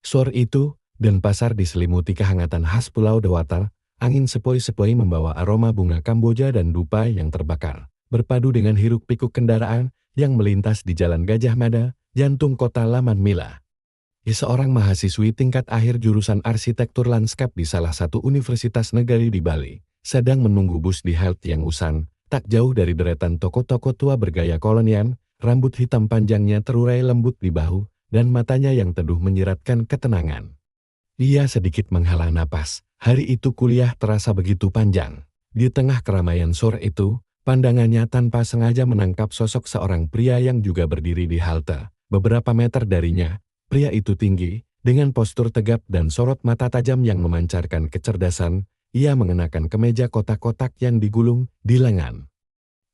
Sore itu, Denpasar diselimuti kehangatan khas Pulau Dewata, angin sepoi-sepoi membawa aroma bunga Kamboja dan dupa yang terbakar, berpadu dengan hiruk-pikuk kendaraan yang melintas di Jalan Gajah Mada, jantung kota Laman Mila. Seorang mahasiswi tingkat akhir jurusan arsitektur lanskap di salah satu universitas negeri di Bali, sedang menunggu bus di halte yang usang, tak jauh dari deretan toko-toko tua bergaya kolonial, rambut hitam panjangnya terurai lembut di bahu, dan matanya yang teduh menyiratkan ketenangan. Ia sedikit menghela napas, hari itu kuliah terasa begitu panjang. Di tengah keramaian sore itu, pandangannya tanpa sengaja menangkap sosok seorang pria yang juga berdiri di halte. Beberapa meter darinya, pria itu tinggi, dengan postur tegap dan sorot mata tajam yang memancarkan kecerdasan. Ia mengenakan kemeja kotak-kotak yang digulung di lengan.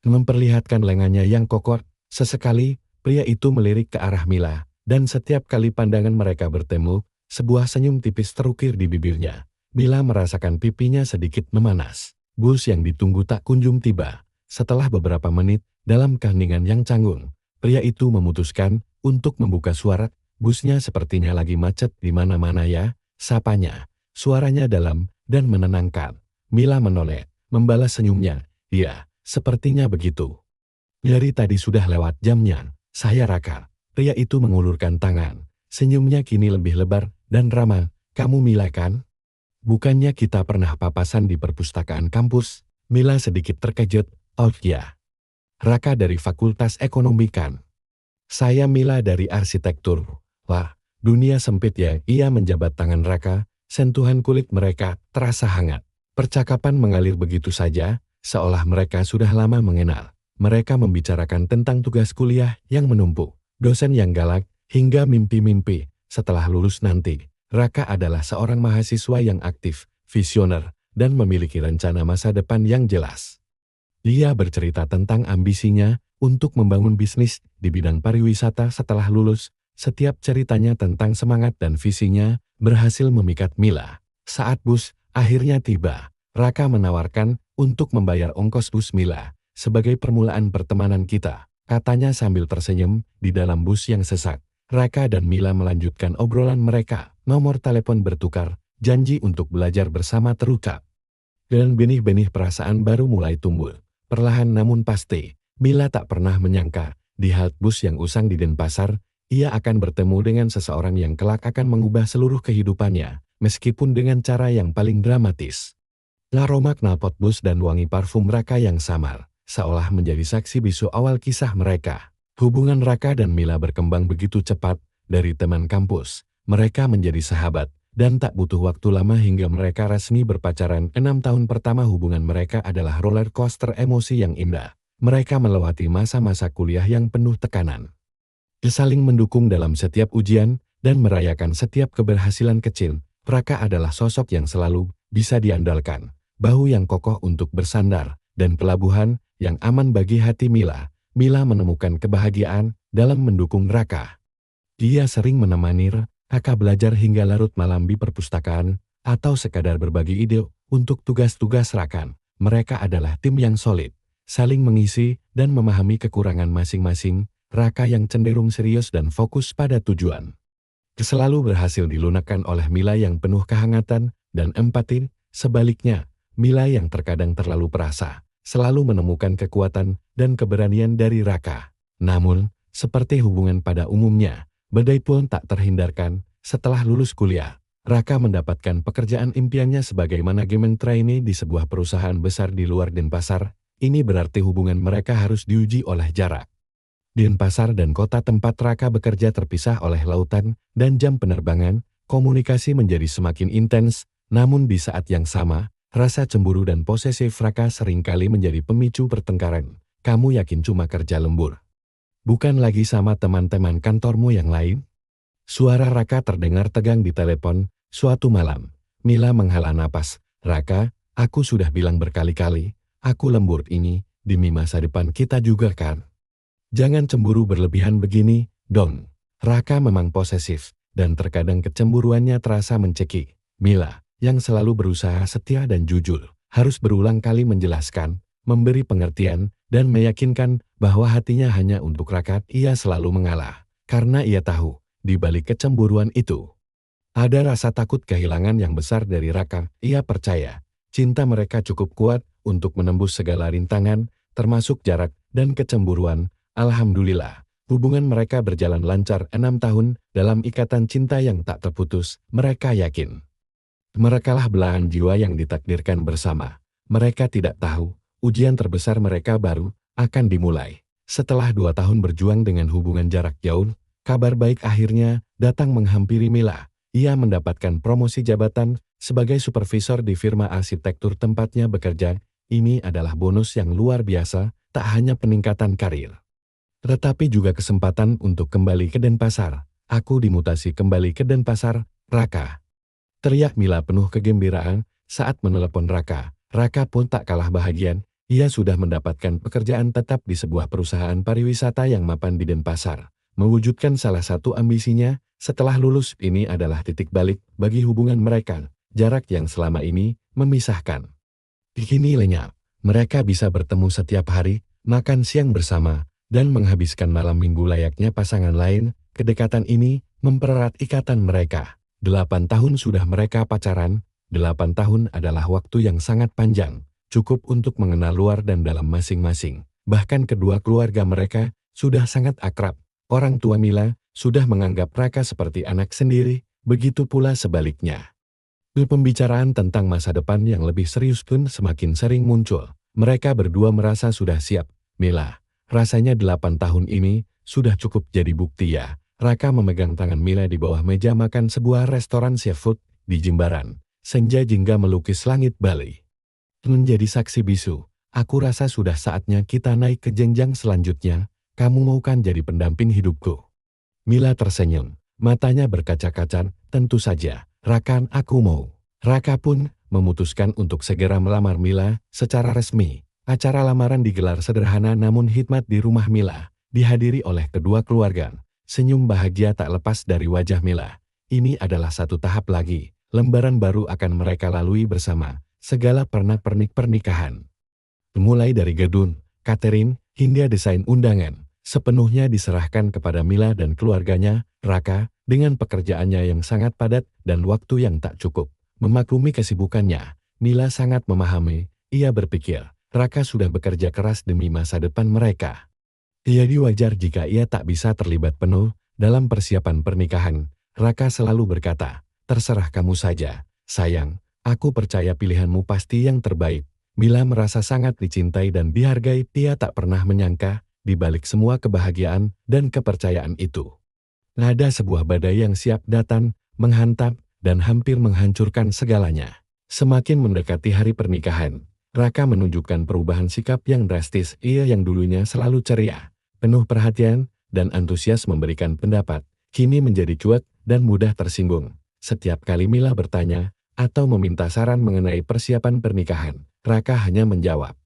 Memperlihatkan lengannya yang kokoh, sesekali, pria itu melirik ke arah Mila, dan setiap kali pandangan mereka bertemu, sebuah senyum tipis terukir di bibirnya. Mila merasakan pipinya sedikit memanas. Bus yang ditunggu tak kunjung tiba. Setelah beberapa menit, dalam keheningan yang canggung, pria itu memutuskan untuk membuka suara. Busnya sepertinya lagi macet di mana-mana ya, sapanya. Suaranya dalam dan menenangkan. Mila menoleh, membalas senyumnya. Iya, sepertinya begitu. Dari tadi sudah lewat jamnya, saya Raka. Pria itu mengulurkan tangan. Senyumnya kini lebih lebar dan ramah. Kamu Mila kan? Bukannya kita pernah papasan di perpustakaan kampus? Mila sedikit terkejut. Oh ya. Raka dari Fakultas Ekonomi kan? Saya Mila dari Arsitektur. Wah, dunia sempit ya. Ia menjabat tangan Raka, sentuhan kulit mereka terasa hangat. Percakapan mengalir begitu saja, seolah mereka sudah lama mengenal. Mereka membicarakan tentang tugas kuliah yang menumpuk, dosen yang galak, hingga mimpi-mimpi. Setelah lulus nanti, Raka adalah seorang mahasiswa yang aktif, visioner, dan memiliki rencana masa depan yang jelas. Dia bercerita tentang ambisinya untuk membangun bisnis di bidang pariwisata setelah lulus. Setiap ceritanya tentang semangat dan visinya berhasil memikat Mila. Saat bus akhirnya tiba, Raka menawarkan untuk membayar ongkos bus Mila sebagai permulaan pertemanan kita, katanya sambil tersenyum di dalam bus yang sesak. Raka dan Mila melanjutkan obrolan mereka, nomor telepon bertukar, janji untuk belajar bersama terucap. Dan benih-benih perasaan baru mulai tumbuh. Perlahan namun pasti, Mila tak pernah menyangka, di halte bus yang usang di Denpasar, ia akan bertemu dengan seseorang yang kelak akan mengubah seluruh kehidupannya, meskipun dengan cara yang paling dramatis. Aroma knalpot bus dan wangi parfum Raka yang samar, seolah menjadi saksi bisu awal kisah mereka. Hubungan Raka dan Mila berkembang begitu cepat, dari teman kampus, mereka menjadi sahabat, dan tak butuh waktu lama hingga mereka resmi berpacaran. 6 tahun pertama hubungan mereka adalah roller coaster emosi yang indah. Mereka melewati masa-masa kuliah yang penuh tekanan. Saling mendukung dalam setiap ujian, dan merayakan setiap keberhasilan kecil. Raka adalah sosok yang selalu bisa diandalkan, bahu yang kokoh untuk bersandar, dan pelabuhan yang aman bagi hati Mila. Mila menemukan kebahagiaan dalam mendukung Raka. Dia sering menemani Raka belajar hingga larut malam di perpustakaan, atau sekadar berbagi ide untuk tugas-tugas rakan. Mereka adalah tim yang solid, saling mengisi dan memahami kekurangan masing-masing. Raka yang cenderung serius dan fokus pada tujuan, selalu berhasil dilunakkan oleh Mila yang penuh kehangatan dan empati. Sebaliknya, Mila yang terkadang terlalu perasa, selalu menemukan kekuatan dan keberanian dari Raka. Namun, seperti hubungan pada umumnya, badai pun tak terhindarkan. Setelah lulus kuliah, Raka mendapatkan pekerjaan impiannya sebagai manajemen trainee di sebuah perusahaan besar di luar Denpasar. Ini berarti hubungan mereka harus diuji oleh jarak. Denpasar dan kota tempat Raka bekerja terpisah oleh lautan dan jam penerbangan. Komunikasi menjadi semakin intens, namun di saat yang sama, rasa cemburu dan posesif Raka seringkali menjadi pemicu pertengkaran. Kamu yakin cuma kerja lembur? Bukan lagi sama teman-teman kantormu yang lain? Suara Raka terdengar tegang di telepon. Suatu malam, Mila menghela napas. Raka, aku sudah bilang berkali-kali, aku lembur ini demi masa depan kita juga kan? Jangan cemburu berlebihan begini, dong. Raka memang posesif, dan terkadang kecemburuannya terasa mencekik. Mila, yang selalu berusaha setia dan jujur, harus berulang kali menjelaskan, memberi pengertian, dan meyakinkan bahwa hatinya hanya untuk Raka. Ia selalu mengalah, karena ia tahu, di balik kecemburuan itu, Ada rasa takut kehilangan yang besar dari Raka. Ia percaya, cinta mereka cukup kuat untuk menembus segala rintangan, termasuk jarak dan kecemburuan. Alhamdulillah, hubungan mereka berjalan lancar 6 tahun dalam ikatan cinta yang tak terputus. Mereka yakin merekalah belahan jiwa yang ditakdirkan bersama. Mereka tidak tahu, ujian terbesar mereka baru akan dimulai. Setelah 2 tahun berjuang dengan hubungan jarak jauh, kabar baik akhirnya datang menghampiri Mila. Ia mendapatkan promosi jabatan sebagai supervisor di firma arsitektur tempatnya bekerja. Ini adalah bonus yang luar biasa, tak hanya peningkatan karir, tetapi juga kesempatan untuk kembali ke Denpasar. Aku dimutasi kembali ke Denpasar, Raka. Teriak Mila penuh kegembiraan saat menelepon Raka. Raka pun tak kalah bahagia. Ia sudah mendapatkan pekerjaan tetap di sebuah perusahaan pariwisata yang mapan di Denpasar. Mewujudkan salah satu ambisinya, setelah lulus ini adalah titik balik bagi hubungan mereka. Jarak yang selama ini memisahkan kini lenyap. Mereka bisa bertemu setiap hari, makan siang bersama, dan menghabiskan malam minggu layaknya pasangan lain. Kedekatan ini mempererat ikatan mereka. 8 tahun sudah mereka pacaran. 8 tahun adalah waktu yang sangat panjang, cukup untuk mengenal luar dan dalam masing-masing. Bahkan kedua keluarga mereka sudah sangat akrab. Orang tua Mila sudah menganggap Raka seperti anak sendiri, begitu pula sebaliknya. Pembicaraan tentang masa depan yang lebih serius pun semakin sering muncul. Mereka berdua merasa sudah siap. Mila, rasanya 8 tahun ini sudah cukup jadi bukti ya. Raka memegang tangan Mila di bawah meja makan sebuah restoran seafood di Jimbaran. Senja jingga melukis langit Bali. Menjadi saksi bisu, aku rasa sudah saatnya kita naik ke jenjang selanjutnya. Kamu mau kan jadi pendamping hidupku? Mila tersenyum, matanya berkaca-kaca. Tentu saja, Raka, aku mau. Raka pun memutuskan untuk segera melamar Mila secara resmi. Acara lamaran digelar sederhana namun hikmat di rumah Mila, dihadiri oleh kedua keluarga. Senyum bahagia tak lepas dari wajah Mila. Ini adalah satu tahap lagi, lembaran baru akan mereka lalui bersama. Segala pernak-pernik pernikahan, mulai dari gedung, catering, hingga desain undangan, sepenuhnya diserahkan kepada Mila dan keluarganya. Raka, dengan pekerjaannya yang sangat padat dan waktu yang tak cukup memaklumi kesibukannya, Mila sangat memahami. Ia berpikir, Raka sudah bekerja keras demi masa depan mereka. Jadi wajar jika ia tak bisa terlibat penuh dalam persiapan pernikahan. Raka selalu berkata, terserah kamu saja, sayang, aku percaya pilihanmu pasti yang terbaik. Mila merasa sangat dicintai dan dihargai. Ia tak pernah menyangka, di balik semua kebahagiaan dan kepercayaan itu, ada sebuah badai yang siap datang, menghantam, dan hampir menghancurkan segalanya. Semakin mendekati hari pernikahan, Raka menunjukkan perubahan sikap yang drastis. Ia yang dulunya selalu ceria, penuh perhatian, dan antusias memberikan pendapat, kini menjadi cuek dan mudah tersinggung. Setiap kali Mila bertanya atau meminta saran mengenai persiapan pernikahan, Raka hanya menjawab,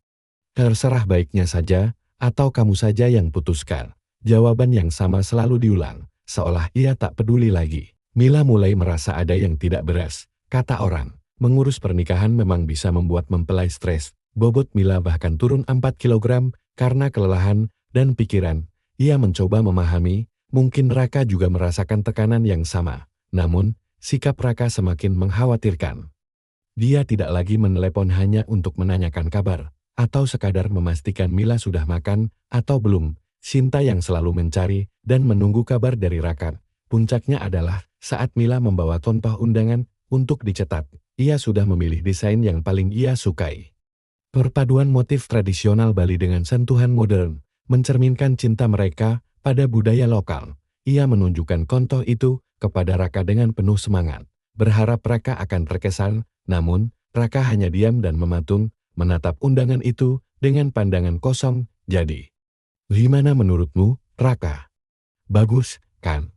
terserah, baiknya saja, atau kamu saja yang putuskan. Jawaban yang sama selalu diulang, seolah ia tak peduli lagi. Mila mulai merasa ada yang tidak beres. Kata orang, mengurus pernikahan memang bisa membuat mempelai stres. Bobot Mila bahkan turun 4 kilogram karena kelelahan dan pikiran. Ia mencoba memahami, mungkin Raka juga merasakan tekanan yang sama. Namun, sikap Raka semakin mengkhawatirkan. Dia tidak lagi menelepon hanya untuk menanyakan kabar, atau sekadar memastikan Mila sudah makan atau belum. Sinta yang selalu mencari dan menunggu kabar dari Raka. Puncaknya adalah saat Mila membawa contoh undangan untuk dicetak. Ia sudah memilih desain yang paling ia sukai. Perpaduan motif tradisional Bali dengan sentuhan modern, mencerminkan cinta mereka pada budaya lokal. Ia menunjukkan contoh itu kepada Raka dengan penuh semangat. Berharap Raka akan terkesan, namun Raka hanya diam dan mematung, menatap undangan itu dengan pandangan kosong. Jadi, gimana menurutmu, Raka? Bagus, kan?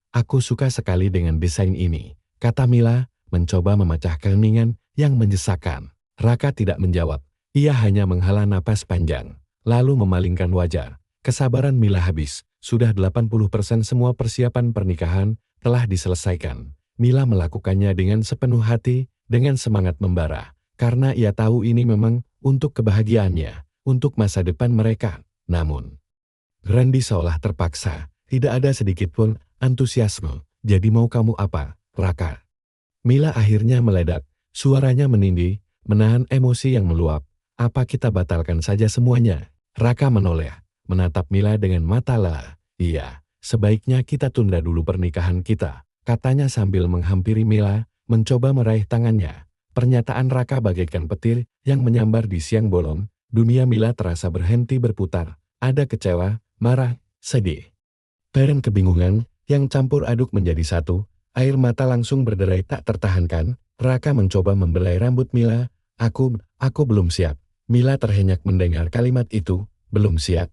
Aku suka sekali dengan desain ini, kata Mila, mencoba memecah keheningan yang menyesakan. Raka tidak menjawab, ia hanya menghela napas panjang, lalu memalingkan wajah. Kesabaran Mila habis, sudah 80% semua persiapan pernikahan telah diselesaikan. Mila melakukannya dengan sepenuh hati, dengan semangat membara, karena ia tahu ini memang untuk kebahagiaannya, untuk masa depan mereka. Namun, Randy seolah terpaksa, tidak ada sedikit pun antusiasme. Jadi mau kamu apa, Raka? Mila akhirnya meledak, suaranya menindih, menahan emosi yang meluap. Apa kita batalkan saja semuanya? Raka menoleh, menatap Mila dengan mata lelah. Iya, sebaiknya kita tunda dulu pernikahan kita, katanya sambil menghampiri Mila, mencoba meraih tangannya. Pernyataan Raka bagaikan petir yang menyambar di siang bolong. Dunia Mila terasa berhenti berputar. Ada kecewa, marah, sedih, dan kebingungan yang campur aduk menjadi satu. Air mata langsung berderai tak tertahankan. Raka mencoba membelai rambut Mila. Aku belum siap. Mila terhenyak mendengar kalimat itu, belum siap.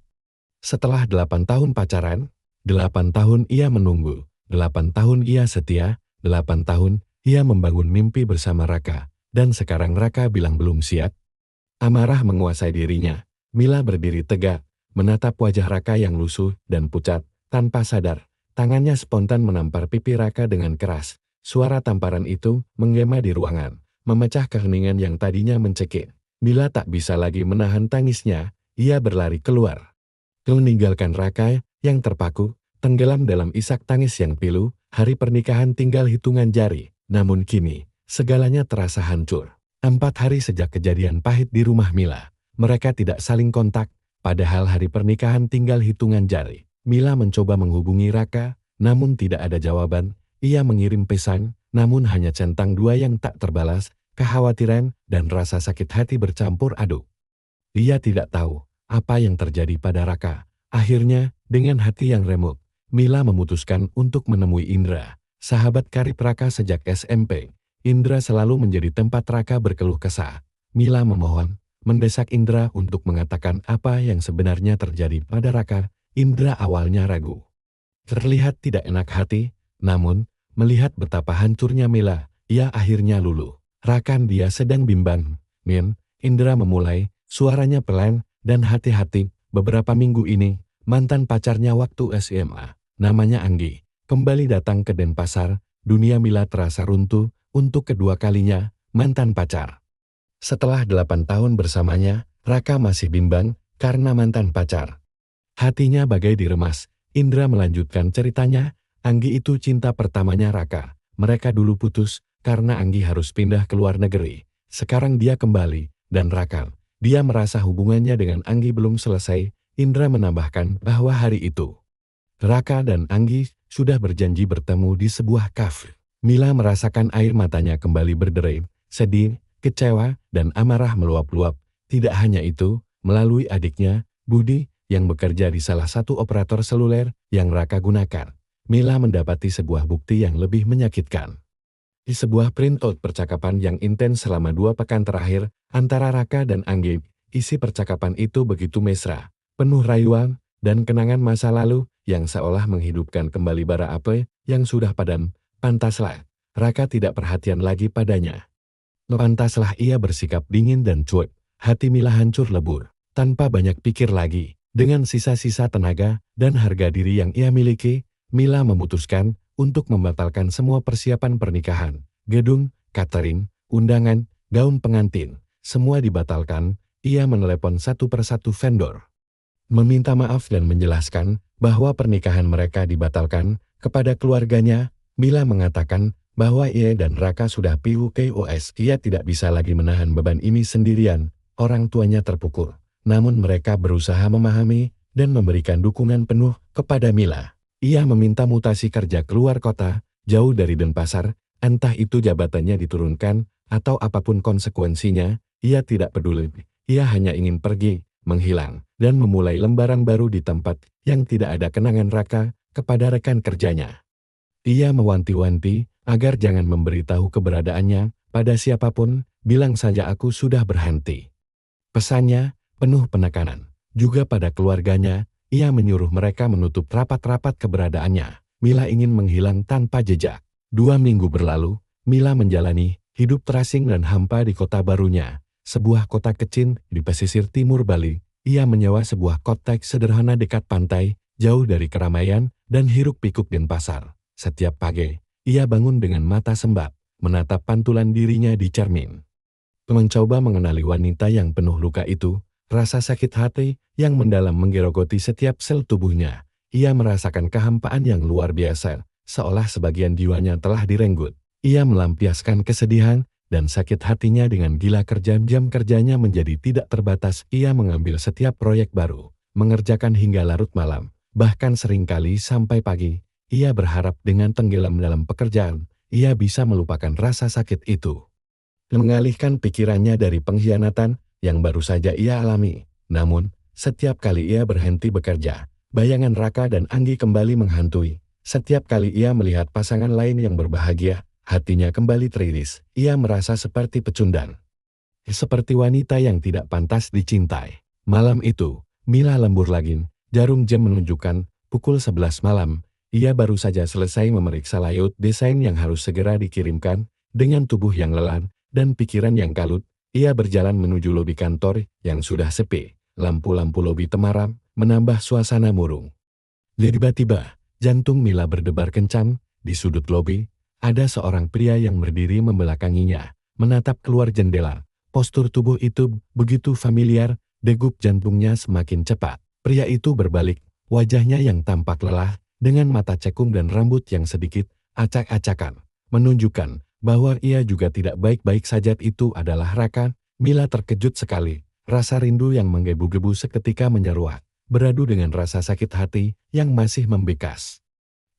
Setelah 8 tahun pacaran, 8 tahun ia menunggu, 8 tahun ia setia, 8 tahun ia membangun mimpi bersama Raka. Dan sekarang Raka bilang belum siap. Amarah menguasai dirinya. Mila berdiri tegak, menatap wajah Raka yang lusuh dan pucat. Tanpa sadar, tangannya spontan menampar pipi Raka dengan keras. Suara tamparan itu menggema di ruangan, memecah keheningan yang tadinya mencekik. Mila tak bisa lagi menahan tangisnya, ia berlari keluar. Meninggalkan Raka yang terpaku, tenggelam dalam isak tangis yang pilu. Hari pernikahan tinggal hitungan jari, namun kini, segalanya terasa hancur. 4 hari sejak kejadian pahit di rumah Mila, mereka tidak saling kontak, padahal hari pernikahan tinggal hitungan jari. Mila mencoba menghubungi Raka, namun tidak ada jawaban. Ia mengirim pesan, namun hanya centang dua yang tak terbalas. Kekhawatiran dan rasa sakit hati bercampur aduk. Dia tidak tahu apa yang terjadi pada Raka. Akhirnya, dengan hati yang remuk, Mila memutuskan untuk menemui Indra, sahabat karib Raka sejak SMP. Indra selalu menjadi tempat Raka berkeluh kesah. Mila memohon, mendesak Indra untuk mengatakan apa yang sebenarnya terjadi pada Raka. Indra awalnya ragu, terlihat tidak enak hati, namun, melihat betapa hancurnya Mila, ia akhirnya luluh. Rakan dia sedang bimbang. Indra memulai, suaranya pelan dan hati-hati. Beberapa minggu ini, mantan pacarnya waktu SMA, namanya Anggi, kembali datang ke Denpasar. Dunia Mila terasa runtuh. Untuk kedua kalinya, mantan pacar. Setelah 8 tahun bersamanya, Raka masih bimbang karena mantan pacar. Hatinya bagai diremas. Indra melanjutkan ceritanya. Anggi itu cinta pertamanya Raka. Mereka dulu putus karena Anggi harus pindah ke luar negeri. Sekarang dia kembali, dan Raka, dia merasa hubungannya dengan Anggi belum selesai. Indra menambahkan bahwa hari itu, Raka dan Anggi sudah berjanji bertemu di sebuah kafe. Mila merasakan air matanya kembali berderai, sedih, kecewa, dan amarah meluap-luap. Tidak hanya itu, melalui adiknya, Budi, yang bekerja di salah satu operator seluler yang Raka gunakan, Mila mendapati sebuah bukti yang lebih menyakitkan. Di sebuah printout percakapan yang intens selama 2 pekan terakhir antara Raka dan Anggi, isi percakapan itu begitu mesra, penuh rayuan dan kenangan masa lalu yang seolah menghidupkan kembali bara api yang sudah padam. Pantaslah, Raka tidak perhatian lagi padanya. Pantaslah ia bersikap dingin dan cuek. Hati Mila hancur lebur, tanpa banyak pikir lagi. Dengan sisa-sisa tenaga dan harga diri yang ia miliki, Mila memutuskan untuk membatalkan semua persiapan pernikahan. Gedung, catering, undangan, gaun pengantin, semua dibatalkan. Ia menelepon satu persatu vendor, meminta maaf dan menjelaskan bahwa pernikahan mereka dibatalkan. Kepada keluarganya, Mila mengatakan bahwa ia dan Raka sudah PUKOS. Ia tidak bisa lagi menahan beban ini sendirian. Orang tuanya terpukul, namun mereka berusaha memahami dan memberikan dukungan penuh kepada Mila. Ia meminta mutasi kerja keluar kota, jauh dari Denpasar, entah itu jabatannya diturunkan atau apapun konsekuensinya, ia tidak peduli. Ia hanya ingin pergi, menghilang, dan memulai lembaran baru di tempat yang tidak ada kenangan Raka kepada rekan kerjanya. Ia mewanti-wanti agar jangan memberitahu keberadaannya pada siapapun, bilang saja aku sudah berhenti. Pesannya penuh penekanan. Juga pada keluarganya, ia menyuruh mereka menutup rapat-rapat keberadaannya. Mila ingin menghilang tanpa jejak. 2 minggu berlalu, Mila menjalani hidup terasing dan hampa di kota barunya. Sebuah kota kecil di pesisir timur Bali. Ia menyewa sebuah kotak sederhana dekat pantai, jauh dari keramaian dan hiruk-pikuk Denpasar. Setiap pagi, ia bangun dengan mata sembab, menatap pantulan dirinya di cermin. Mencoba mengenali wanita yang penuh luka itu, rasa sakit hati yang mendalam menggerogoti setiap sel tubuhnya. Ia merasakan kehampaan yang luar biasa, seolah sebagian jiwanya telah direnggut. Ia melampiaskan kesedihan dan sakit hatinya dengan gila kerja. Jam kerjanya menjadi tidak terbatas. Ia mengambil setiap proyek baru, mengerjakan hingga larut malam, bahkan seringkali sampai pagi. Ia berharap dengan tenggelam dalam pekerjaan, ia bisa melupakan rasa sakit itu, mengalihkan pikirannya dari pengkhianatan yang baru saja ia alami. Namun, setiap kali ia berhenti bekerja, bayangan Raka dan Anggi kembali menghantui. Setiap kali ia melihat pasangan lain yang berbahagia, hatinya kembali teriris. Ia merasa seperti pecundang, seperti wanita yang tidak pantas dicintai. Malam itu, Mila lembur lagi. Jarum jam menunjukkan pukul 11 malam. Ia baru saja selesai memeriksa layout desain yang harus segera dikirimkan. Dengan tubuh yang lelah dan pikiran yang kalut, ia berjalan menuju lobi kantor yang sudah sepi. Lampu-lampu lobi temaram menambah suasana murung. Tiba-tiba, jantung Mila berdebar kencang. Di sudut lobi, ada seorang pria yang berdiri membelakanginya, menatap keluar jendela. Postur tubuh itu begitu familiar, degup jantungnya semakin cepat. Pria itu berbalik, wajahnya yang tampak lelah, dengan mata cekung dan rambut yang sedikit acak-acakan, menunjukkan bahwa ia juga tidak baik-baik saja. Itu adalah Raka. Mila terkejut sekali, rasa rindu yang menggebu-gebu seketika menyeruak, beradu dengan rasa sakit hati yang masih membekas.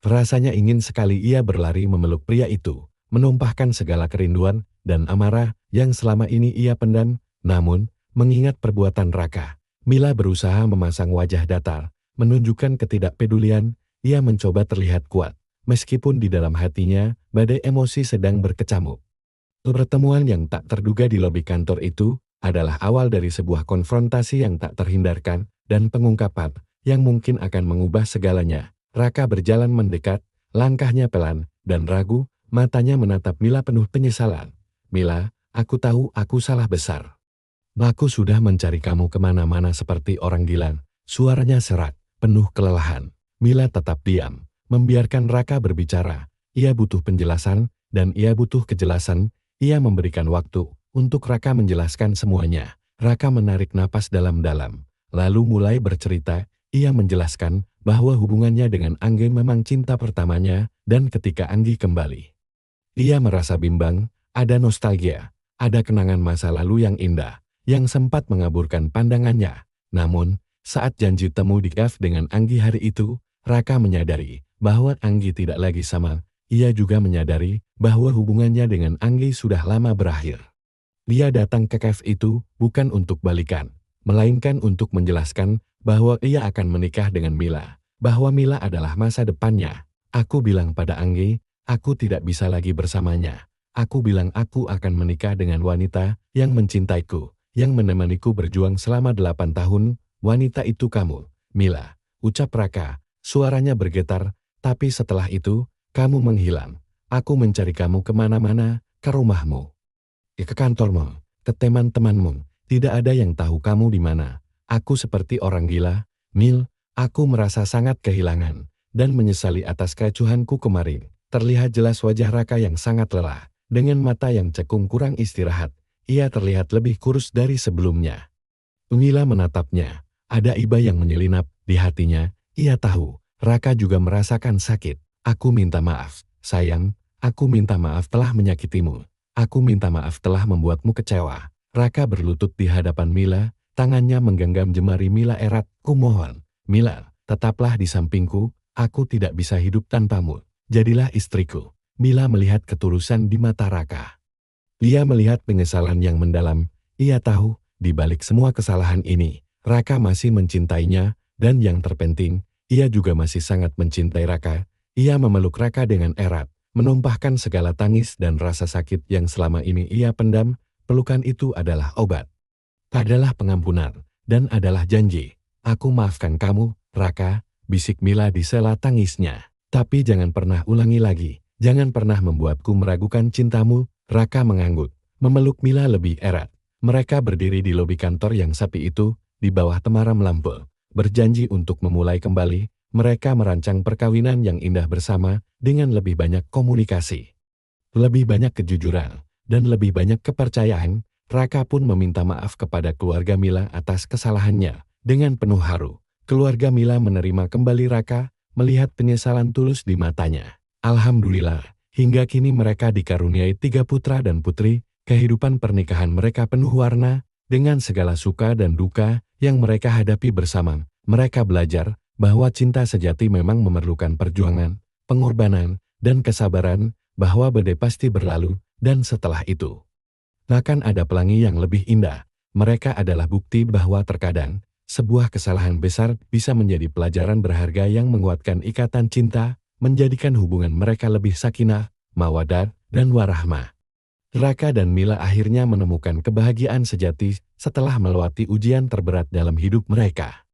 Rasanya ingin sekali ia berlari memeluk pria itu, menumpahkan segala kerinduan dan amarah yang selama ini ia pendam. Namun, mengingat perbuatan Raka, Mila berusaha memasang wajah datar, menunjukkan ketidakpedulian. Ia mencoba terlihat kuat, meskipun di dalam hatinya, badai emosi sedang berkecamuk. Pertemuan yang tak terduga di lobi kantor itu adalah awal dari sebuah konfrontasi yang tak terhindarkan, dan pengungkapan yang mungkin akan mengubah segalanya. Raka berjalan mendekat, langkahnya pelan dan ragu, matanya menatap Mila penuh penyesalan. Mila, aku tahu aku salah besar. Aku sudah mencari kamu kemana-mana seperti orang gila. Suaranya serak, penuh kelelahan. Mila tetap diam, membiarkan Raka berbicara. Ia butuh penjelasan, dan ia butuh kejelasan. Ia memberikan waktu untuk Raka menjelaskan semuanya. Raka menarik napas dalam-dalam, lalu mulai bercerita. Ia menjelaskan bahwa hubungannya dengan Anggi memang cinta pertamanya, dan ketika Anggi kembali, ia merasa bimbang, ada nostalgia, ada kenangan masa lalu yang indah, yang sempat mengaburkan pandangannya. Namun, saat janji temu di kafe dengan Anggi hari itu, Raka menyadari bahwa Anggi tidak lagi sama. Ia juga menyadari bahwa hubungannya dengan Anggi sudah lama berakhir. Dia datang ke kafe itu bukan untuk balikan, melainkan untuk menjelaskan bahwa ia akan menikah dengan Mila, bahwa Mila adalah masa depannya. Aku bilang pada Anggi, aku tidak bisa lagi bersamanya. Aku bilang aku akan menikah dengan wanita yang mencintaiku, yang menemaniku berjuang selama 8 tahun. Wanita itu kamu, Mila, ucap Raka. Suaranya bergetar, tapi setelah itu, kamu menghilang. Aku mencari kamu kemana-mana, ke rumahmu, ke kantormu, ke teman-temanmu. Tidak ada yang tahu kamu di mana. Aku seperti orang gila, Mil. Aku merasa sangat kehilangan dan menyesali atas keacuhanku kemarin. Terlihat jelas wajah Raka yang sangat lelah, dengan mata yang cekung kurang istirahat. Ia terlihat lebih kurus dari sebelumnya. Mila menatapnya, ada iba yang menyelinap di hatinya. Ia tahu, Raka juga merasakan sakit. Aku minta maaf, sayang. Aku minta maaf telah menyakitimu. Aku minta maaf telah membuatmu kecewa. Raka berlutut di hadapan Mila, tangannya menggenggam jemari Mila erat. Kumohon, Mila, tetaplah di sampingku. Aku tidak bisa hidup tanpamu. Jadilah istriku. Mila melihat ketulusan di mata Raka. Dia melihat penyesalan yang mendalam. Ia tahu, di balik semua kesalahan ini, Raka masih mencintainya, dan yang terpenting, ia juga masih sangat mencintai Raka. Ia memeluk Raka dengan erat, menumpahkan segala tangis dan rasa sakit yang selama ini ia pendam. Pelukan itu adalah obat, adalah pengampunan, dan adalah janji. Aku maafkan kamu, Raka, bisik Mila di sela tangisnya. Tapi jangan pernah ulangi lagi. Jangan pernah membuatku meragukan cintamu. Raka mengangguk, memeluk Mila lebih erat. Mereka berdiri di lobi kantor yang sepi itu, di bawah temaram lampu. Berjanji untuk memulai kembali. Mereka merancang perkawinan yang indah bersama, dengan lebih banyak komunikasi, lebih banyak kejujuran, dan lebih banyak kepercayaan. Raka pun meminta maaf kepada keluarga Mila atas kesalahannya. Dengan penuh haru, keluarga Mila menerima kembali Raka, melihat penyesalan tulus di matanya. Alhamdulillah, Hingga kini mereka dikaruniai 3 putra dan putri, kehidupan pernikahan mereka penuh warna, dengan segala suka dan duka yang mereka hadapi bersama. Mereka belajar bahwa cinta sejati memang memerlukan perjuangan, pengorbanan, dan kesabaran, bahwa badai pasti berlalu, dan setelah itu akan ada pelangi yang lebih indah. Mereka adalah bukti bahwa terkadang sebuah kesalahan besar bisa menjadi pelajaran berharga yang menguatkan ikatan cinta, menjadikan hubungan mereka lebih sakinah, mawaddah, dan warahmah. Raka dan Mila akhirnya menemukan kebahagiaan sejati setelah melewati ujian terberat dalam hidup mereka.